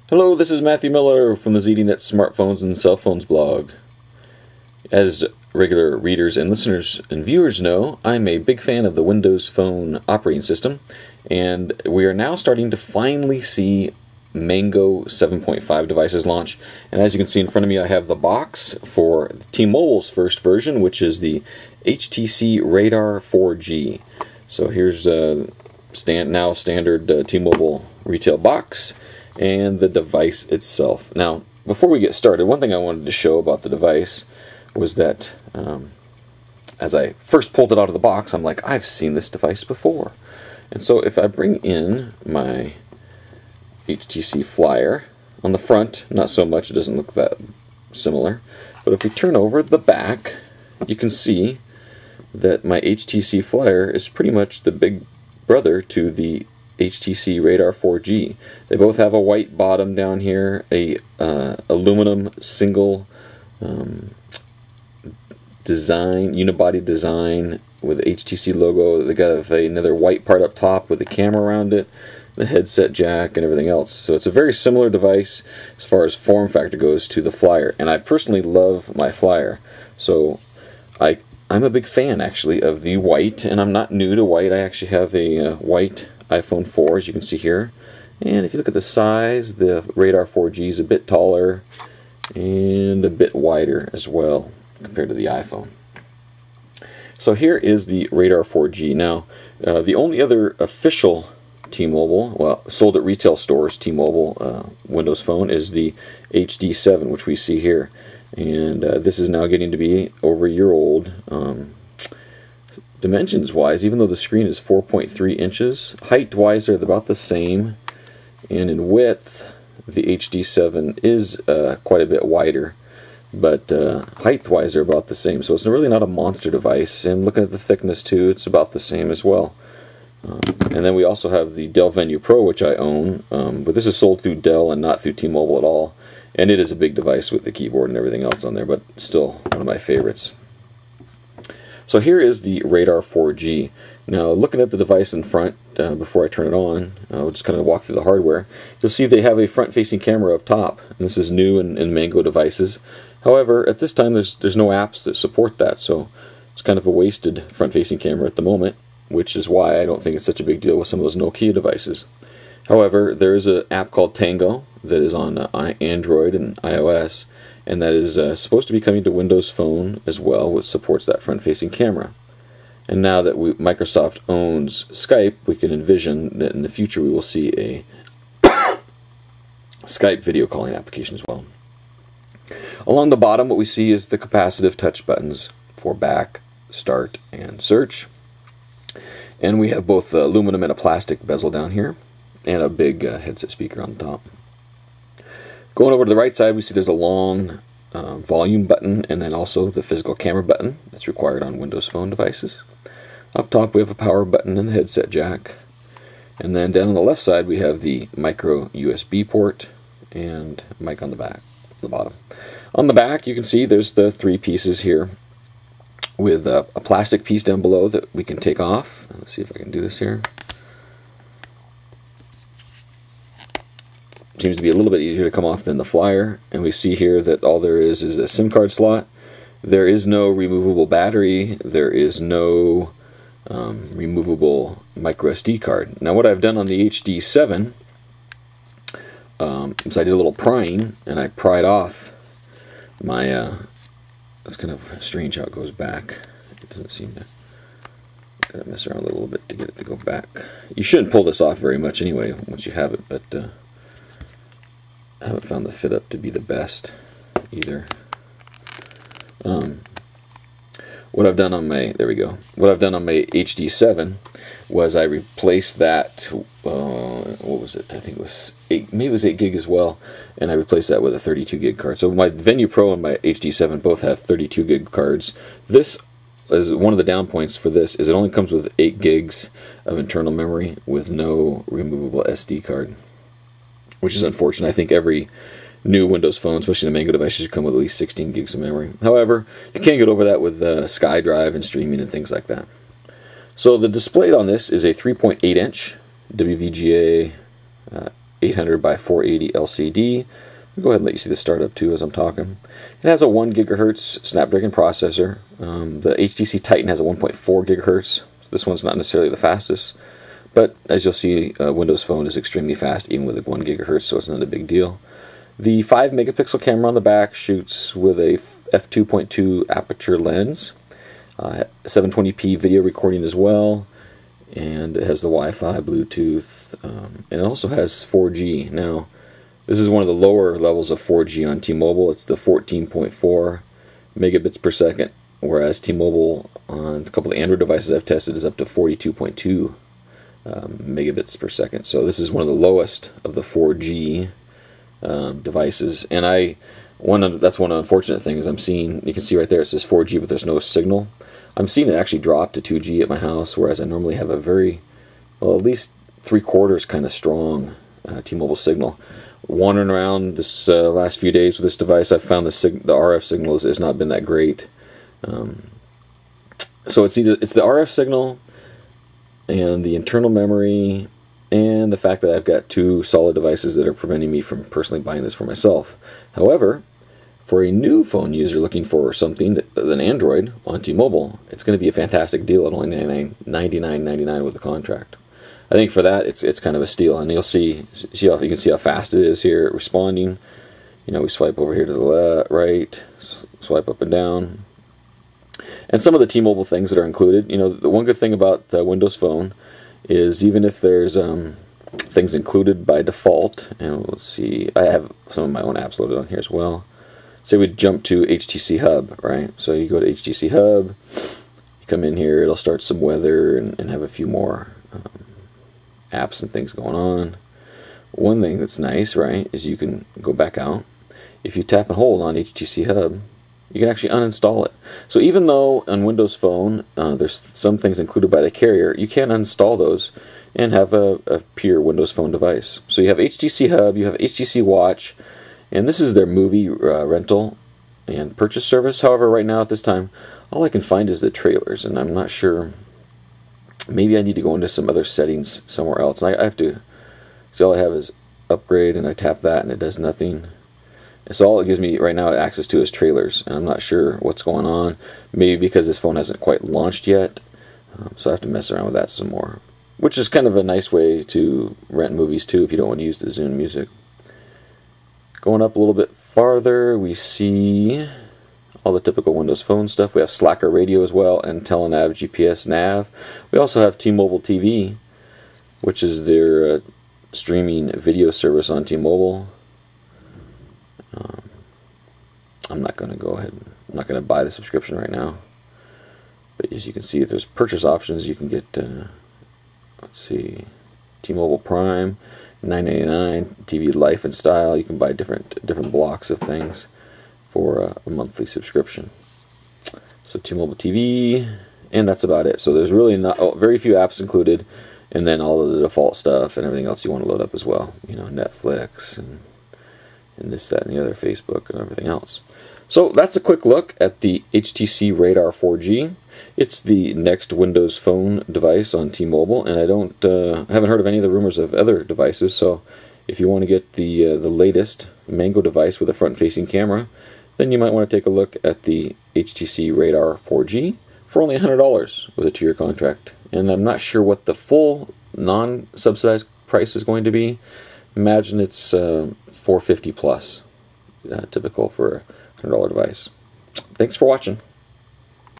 Hello, this is Matthew Miller from the ZDNet Smartphones and Cell Phones blog. As regular readers and listeners and viewers know, I'm a big fan of the Windows Phone operating system, and we are now starting to finally see Mango 7.5 devices launch. And as you can see in front of me, I have the box for T-Mobile's first version, which is the HTC Radar 4G. So here's now standard T-Mobile retail box and the device itself. Now, before we get started, one thing I wanted to show about the device was that as I first pulled it out of the box, I'm like, I've seen this device before. And so if I bring in my HTC Flyer, on the front, not so much, it doesn't look that similar, but if we turn over the back, you can see that my HTC Flyer is pretty much the big brother to the HTC Radar 4G. They both have a white bottom down here, a aluminum single design, unibody design with the HTC logo. They got another white part up top with the camera around it, the headset jack, and everything else. So it's a very similar device as far as form factor goes to the Flyer, and I personally love my Flyer. So I'm a big fan actually of the white, and I'm not new to white. I actually have a white iPhone 4, as you can see here, and if you look at the size, the Radar 4G is a bit taller and a bit wider as well compared to the iPhone. So here is the Radar 4G. Now, the only other official T-Mobile, well, sold at retail stores T-Mobile Windows Phone is the HD7, which we see here, and this is now getting to be over a year old. Dimensions wise, even though the screen is 4.3 inches, height wise they're about the same, and in width the HD7 is quite a bit wider, but height wise they're about the same. So it's really not a monster device, and looking at the thickness too, it's about the same as well. And then we also have the Dell Venue Pro, which I own, but this is sold through Dell and not through T-Mobile at all, and it is a big device with the keyboard and everything else on there, but still one of my favorites. So here is the Radar 4G. Now, looking at the device in front, before I turn it on, I'll just kind of walk through the hardware. You'll see they have a front-facing camera up top, and this is new in Mango devices. However, at this time there's no apps that support that, so it's kind of a wasted front-facing camera at the moment, which is why I don't think it's such a big deal with some of those Nokia devices. However, there is an app called Tango that is on Android and iOS, and that is supposed to be coming to Windows Phone as well, which supports that front-facing camera. And now that Microsoft owns Skype, we can envision that in the future we will see a Skype video calling application as well. Along the bottom, what we see is the capacitive touch buttons for back, start, and search. And we have both aluminum and a plastic bezel down here, and a big headset speaker on the top. Going over to the right side, we see there's a long volume button, and then also the physical camera button that's required on Windows Phone devices. Up top we have a power button and the headset jack, and then down on the left side we have the micro USB port and mic on the back, the bottom. On the back you can see there's the three pieces here, with a plastic piece down below that we can take off. Let's see if I can do this here. Seems to be a little bit easier to come off than the Flyer, and we see here that all there is a SIM card slot. There is no removable battery, there is no removable micro SD card. Now what I've done on the HD7 is I did a little prying, and I pried off my that's kind of strange how it goes back. It doesn't seem to, gotta mess around a little bit to get it to go back. You shouldn't pull this off very much anyway once you have it, but I haven't found the fit up to be the best either. What I've done on my, there we go. What I've done on my HD7 was I replaced that, what was it? I think it was 8, maybe it was 8 gig as well, and I replaced that with a 32 gig card. So my Venue Pro and my HD7 both have 32 gig cards. This is one of the down points for this, is it only comes with 8 gigs of internal memory with no removable SD card, which is unfortunate. I think every new Windows phone, especially the Mango devices, should come with at least 16 gigs of memory. However, you can't get over that with SkyDrive and streaming and things like that. So the display on this is a 3.8 inch WVGA 800 by 480 LCD. I'll go ahead and let you see the startup too as I'm talking. It has a 1 gigahertz Snapdragon processor. The HTC Titan has a 1.4 gigahertz. So this one's not necessarily the fastest, but as you'll see, Windows Phone is extremely fast even with a 1 gigahertz, so it's not a big deal. The 5 megapixel camera on the back shoots with a f2.2 aperture lens, 720p video recording as well, and it has the Wi-Fi, Bluetooth, and it also has 4G. Now, this is one of the lower levels of 4G on T-Mobile. It's the 14.4 megabits per second, whereas T-Mobile on a couple of Android devices I've tested is up to 42.2 megabits per second. So this is one of the lowest of the 4G devices, and that's one unfortunate thing is I'm seeing, you can see right there it says 4G but there's no signal. I'm seeing it actually drop to 2G at my house, whereas I normally have a very, well, at least 3/4 kind of strong T-Mobile signal. Wandering around this last few days with this device, I've found the RF signal has not been that great. So it's the RF signal and the internal memory and the fact that I've got 2 solid devices that are preventing me from personally buying this for myself. However, for a new phone user looking for something, an Android on T-Mobile, it's going to be a fantastic deal at only $99.99 with the contract. I think for that, it's kind of a steal, and you'll see how you can see how fast it is here responding. You know, we swipe over here to the left, right, swipe up and down, and some of the T-Mobile things that are included. You know, the one good thing about the Windows Phone is even if there's things included by default, and let's see, I have some of my own apps loaded on here as well. Say we jump to HTC Hub, right? So you go to HTC Hub, you come in here, it'll start some weather and have a few more apps and things going on. One thing that's nice, right, is you can go back out. If you tap and hold on HTC Hub, you can actually uninstall it. So even though on Windows Phone there's some things included by the carrier, you can uninstall those and have a pure Windows Phone device. So you have HTC Hub, you have HTC Watch, and this is their movie rental and purchase service. However, right now at this time, all I can find is the trailers, and I'm not sure. Maybe I need to go into some other settings somewhere else. And I have to, so all I have is upgrade, and I tap that, and it does nothing. And so all it gives me right now access to is trailers, and I'm not sure what's going on. Maybe because this phone hasn't quite launched yet, so I have to mess around with that some more. Which is kind of a nice way to rent movies too if you don't want to use the Zune Music. Going up a little bit farther, we see all the typical Windows Phone stuff. We have Slacker Radio as well, and Telenav GPS Nav. We also have T-Mobile TV, which is their streaming video service on T-Mobile. I'm not going to go ahead. I'm not going to buy the subscription right now. But as you can see, if there's purchase options, you can get, let's see, T-Mobile Prime, $9.99, TV Life and Style. You can buy different blocks of things for a monthly subscription. So T-Mobile TV, and that's about it. So there's really not very few apps included, and then all of the default stuff and everything else you want to load up as well. You know, Netflix and this, that, and the other, Facebook and everything else. So that's a quick look at the HTC Radar 4G. It's the next Windows Phone device on T-Mobile, and I haven't heard of any of the rumors of other devices. So if you want to get the latest Mango device with a front-facing camera, then you might want to take a look at the HTC Radar 4G for only $100 with a 2-year contract. And I'm not sure what the full non-subsidized price is going to be. Imagine it's $450 plus, typical for a $100 device. Thanks for watching.